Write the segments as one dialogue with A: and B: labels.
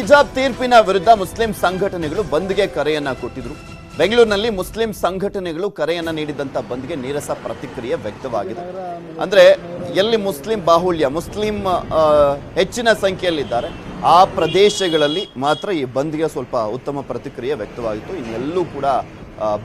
A: ಹಿಜಾಬ್ ತೀರ್ಪಿನ ವಿರುದ್ಧ ಮುಸ್ಲಿಂ ಸಂಘಟನೆಗಳು ಬಂದ್ಗೆ ಕರೆಯನ್ನ ಕೊಟ್ಟಿದ್ರು. ಬೆಂಗಳೂರಿನಲ್ಲಿ ಮುಸ್ಲಿಂ ಸಂಘಟನೆಗಳು ಕರೆಯನ್ನ ನೀಡಿದಂತ ಬಂದ್ಗೆ ನೀರಸ ಪ್ರತಿಕ್ರಿಯೆ ವ್ಯಕ್ತವಾಗಿದೆ. ಅಂದ್ರೆ ಎಲ್ಲಿ ಮುಸ್ಲಿಂ ಬಾಹುಳ್ಯ, ಮುಸ್ಲಿಂ ಹೆಚ್ಚಿನ ಸಂಖ್ಯೆಯಲ್ಲಿದ್ದಾರೆ ಆ ಪ್ರದೇಶಗಳಲ್ಲಿ ಮಾತ್ರ ಈ ಬಂದ್ಗೆ ಸ್ವಲ್ಪ ಉತ್ತಮ ಪ್ರತಿಕ್ರಿಯೆ ವ್ಯಕ್ತವಾಗಿತ್ತು. ಇನ್ನೆಲ್ಲೂ ಕೂಡ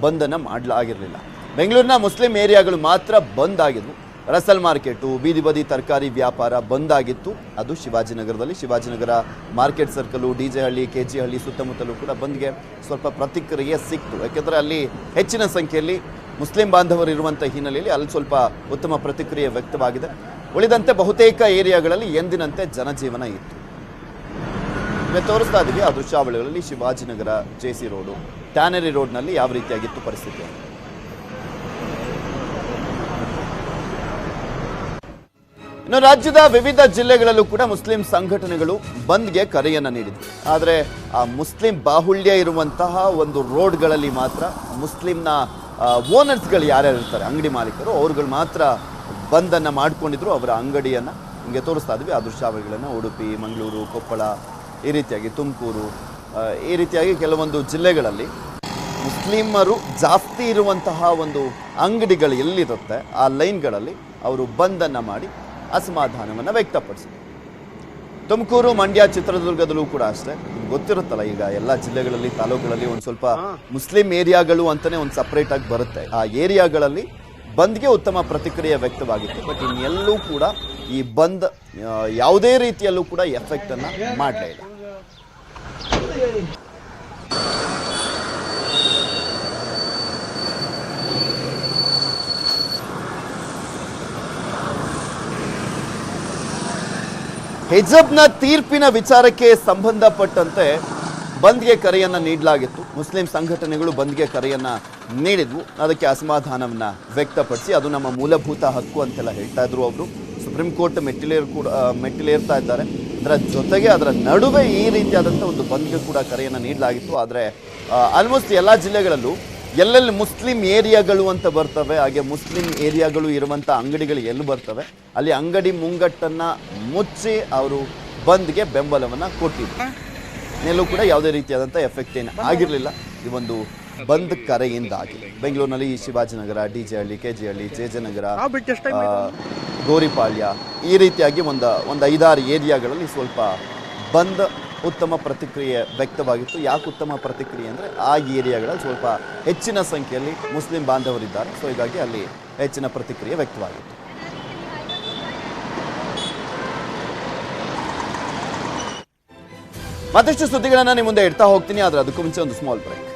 A: ಬಂದನ್ನ ಮಾಡಲಾಗಿರಲಿಲ್ಲ. ಬೆಂಗಳೂರಿನ ಮುಸ್ಲಿಂ ಏರಿಯಾಗಳು ಮಾತ್ರ ಬಂದ್ ಆಗಿದ್ವು. ರಸಲ್ ಮಾರ್ಕೆಟು, ಬೀದಿ ಬದಿ ತರಕಾರಿ ವ್ಯಾಪಾರ ಬಂದ್ ಆಗಿತ್ತು. ಅದು ಶಿವಾಜಿನಗರದಲ್ಲಿ. ಶಿವಾಜಿನಗರ ಮಾರ್ಕೆಟ್ ಸರ್ಕಲು, DJ ಹಳ್ಳಿ, KG ಹಳ್ಳಿ ಸುತ್ತಮುತ್ತಲೂ ಕೂಡ ಬಂದ್ಗೆ ಸ್ವಲ್ಪ ಪ್ರತಿಕ್ರಿಯೆ ಸಿಕ್ತು. ಯಾಕೆಂದರೆ ಅಲ್ಲಿ ಹೆಚ್ಚಿನ ಸಂಖ್ಯೆಯಲ್ಲಿ ಮುಸ್ಲಿಂ ಬಾಂಧವರು ಇರುವಂಥ ಹಿನ್ನೆಲೆಯಲ್ಲಿ ಅಲ್ಲಿ ಸ್ವಲ್ಪ ಉತ್ತಮ ಪ್ರತಿಕ್ರಿಯೆ ವ್ಯಕ್ತವಾಗಿದೆ. ಉಳಿದಂತೆ ಬಹುತೇಕ ಏರಿಯಾಗಳಲ್ಲಿ ಎಂದಿನಂತೆ ಜನಜೀವನ ಇತ್ತು. ತೋರಿಸ್ತಾ ಇದ್ದೀವಿ ಆ ದೃಶ್ಯಾವಳಿಗಳಲ್ಲಿ ಶಿವಾಜಿನಗರ, JC ರೋಡು, ಟ್ಯಾನರಿ ರೋಡ್ನಲ್ಲಿ ಯಾವ ರೀತಿಯಾಗಿತ್ತು ಪರಿಸ್ಥಿತಿ. ಇನ್ನು ರಾಜ್ಯದ ವಿವಿಧ ಜಿಲ್ಲೆಗಳಲ್ಲೂ ಕೂಡ ಮುಸ್ಲಿಂ ಸಂಘಟನೆಗಳು ಬಂದ್ಗೆ ಕರೆಯನ್ನ ನೀಡಿದ್ರು. ಆದರೆ ಆ ಮುಸ್ಲಿಂ ಬಾಹುಳ್ಯ ಇರುವಂತಹ ಒಂದು ರೋಡ್ಗಳಲ್ಲಿ ಮಾತ್ರ ಮುಸ್ಲಿಂನ ಓನರ್ಸ್ಗಳು ಯಾರ್ಯಾರು ಇರ್ತಾರೆ, ಅಂಗಡಿ ಮಾಲೀಕರು, ಅವ್ರುಗಳು ಮಾತ್ರ ಬಂದನ್ನು ಮಾಡ್ಕೊಂಡಿದ್ರು. ಅವರ ಅಂಗಡಿಯನ್ನು ಹಿಂಗೆ ತೋರಿಸ್ತಾ ಇದ್ವಿ ಆ ದೃಶ್ಯಾವಳಿಗಳನ್ನು. ಉಡುಪಿ, ಮಂಗಳೂರು, ಕೊಪ್ಪಳ, ಈ ರೀತಿಯಾಗಿ ತುಮಕೂರು, ಈ ರೀತಿಯಾಗಿ ಕೆಲವೊಂದು ಜಿಲ್ಲೆಗಳಲ್ಲಿ ಮುಸ್ಲಿಮರು ಜಾಸ್ತಿ ಇರುವಂತಹ ಒಂದು ಅಂಗಡಿಗಳು ಎಲ್ಲಿರುತ್ತೆ ಆ ಲೈನ್ಗಳಲ್ಲಿ ಅವರು ಬಂದನ್ನು ಮಾಡಿ ಅಸಮಾಧಾನವನ್ನು ವ್ಯಕ್ತಪಡಿಸಿದರು. ತುಮಕೂರು, ಮಂಡ್ಯ, ಚಿತ್ರದುರ್ಗದಲ್ಲೂ ಕೂಡ ಅಷ್ಟೇ. ನಿಮ್ಗೆ ಗೊತ್ತಿರುತ್ತಲ್ಲ, ಈಗ ಎಲ್ಲ ಜಿಲ್ಲೆಗಳಲ್ಲಿ, ತಾಲೂಕುಗಳಲ್ಲಿ ಒಂದು ಸ್ವಲ್ಪ ಮುಸ್ಲಿಂ ಏರಿಯಾಗಳು ಅಂತಲೇ ಒಂದು ಸಪ್ರೇಟ್ ಆಗಿ ಬರುತ್ತೆ. ಆ ಏರಿಯಾಗಳಲ್ಲಿ ಬಂದ್ಗೆ ಉತ್ತಮ ಪ್ರತಿಕ್ರಿಯೆ ವ್ಯಕ್ತವಾಗಿತ್ತು. ಬಟ್ ಇನ್ನೆಲ್ಲೂ ಕೂಡ ಈ ಬಂದ್ ಯಾವುದೇ ರೀತಿಯಲ್ಲೂ ಕೂಡ ಎಫೆಕ್ಟ್ ಅನ್ನ ಮಾಡಲೇ ಇಲ್ಲ. ಹಿಜಾಬ್ನ ತೀರ್ಪಿನ ವಿಚಾರಕ್ಕೆ ಸಂಬಂಧಪಟ್ಟಂತೆ ಬಂದ್ಗೆ ಕರೆಯನ್ನ ನೀಡಲಾಗಿತ್ತು. ಮುಸ್ಲಿಂ ಸಂಘಟನೆಗಳು ಬಂದ್ಗೆ ಕರೆಯನ್ನ ನೀಡಿದ್ವು. ಅದಕ್ಕೆ ಅಸಮಾಧಾನವನ್ನ ವ್ಯಕ್ತಪಡಿಸಿ ಅದು ನಮ್ಮ ಮೂಲಭೂತ ಹಕ್ಕು ಅಂತೆಲ್ಲ ಹೇಳ್ತಾ ಇದ್ರು ಅವರು. ಸುಪ್ರೀಂ ಕೋರ್ಟ್ ಮೆಟ್ಟಿಲೇರ್ತಾ ಇದ್ದಾರೆ. ಅದರ ಜೊತೆಗೆ ಅದರ ನಡುವೆ ಈ ರೀತಿಯಾದಂಥ ಒಂದು ಬಂದ್ಗೆ ಕೂಡ ಕರೆಯನ್ನ ನೀಡಲಾಗಿತ್ತು. ಆದರೆ ಆಲ್ಮೋಸ್ಟ್ ಎಲ್ಲ ಜಿಲ್ಲೆಗಳಲ್ಲೂ ಎಲ್ಲೆಲ್ಲಿ ಮುಸ್ಲಿಂ ಏರಿಯಾಗಳು ಅಂತ ಬರ್ತವೆ, ಹಾಗೆ ಮುಸ್ಲಿಂ ಏರಿಯಾಗಳು ಇರುವಂಥ ಅಂಗಡಿಗಳು ಎಲ್ಲಿ ಬರ್ತವೆ ಅಲ್ಲಿ ಅಂಗಡಿ ಮುಂಗಟ್ಟನ್ನು ಮುಚ್ಚಿ ಅವರು ಬಂದ್ಗೆ ಬೆಂಬಲವನ್ನು ಕೊಟ್ಟಿದ್ರು. ಎಲ್ಲೂ ಕೂಡ ಯಾವುದೇ ರೀತಿಯಾದಂಥ ಎಫೆಕ್ಟ್ ಏನು ಆಗಿರಲಿಲ್ಲ ಈ ಒಂದು ಬಂದ್ ಕರೆಯಿಂದಾಗಿ. ಬೆಂಗಳೂರಿನಲ್ಲಿ ಶಿವಾಜಿನಗರ, DJ ಹಳ್ಳಿ, KG ಹಳ್ಳಿ, JJ ನಗರ, ಗೋರಿಪಾಳ್ಯ, ಈ ರೀತಿಯಾಗಿ ಒಂದು 5-6 ಏರಿಯಾಗಳಲ್ಲಿ ಸ್ವಲ್ಪ ಬಂದ್ ಉತ್ತಮ ಪ್ರತಿಕ್ರಿಯೆ ವ್ಯಕ್ತವಾಗಿತ್ತು. ಯಾಕೆ ಉತ್ತಮ ಪ್ರತಿಕ್ರಿಯೆ ಅಂದರೆ ಆ ಏರಿಯಾಗಳಲ್ಲಿ ಸ್ವಲ್ಪ ಹೆಚ್ಚಿನ ಸಂಖ್ಯೆಯಲ್ಲಿ ಮುಸ್ಲಿಂ ಬಾಂಧವರಿದ್ದಾರೆ. ಸೊ ಹೀಗಾಗಿ ಅಲ್ಲಿ ಹೆಚ್ಚಿನ ಪ್ರತಿಕ್ರಿಯೆ ವ್ಯಕ್ತವಾಗಿತ್ತು. ಮತ್ತಷ್ಟು ಸುದ್ದಿಗಳನ್ನು ನಿಮ್ಮ ಮುಂದೆ ಇಡ್ತಾ ಹೋಗ್ತೀನಿ. ಆದರೆ ಅದಕ್ಕೂ ಮುಂಚೆ ಒಂದು ಸ್ಮಾಲ್ ಬ್ರೇಕ್.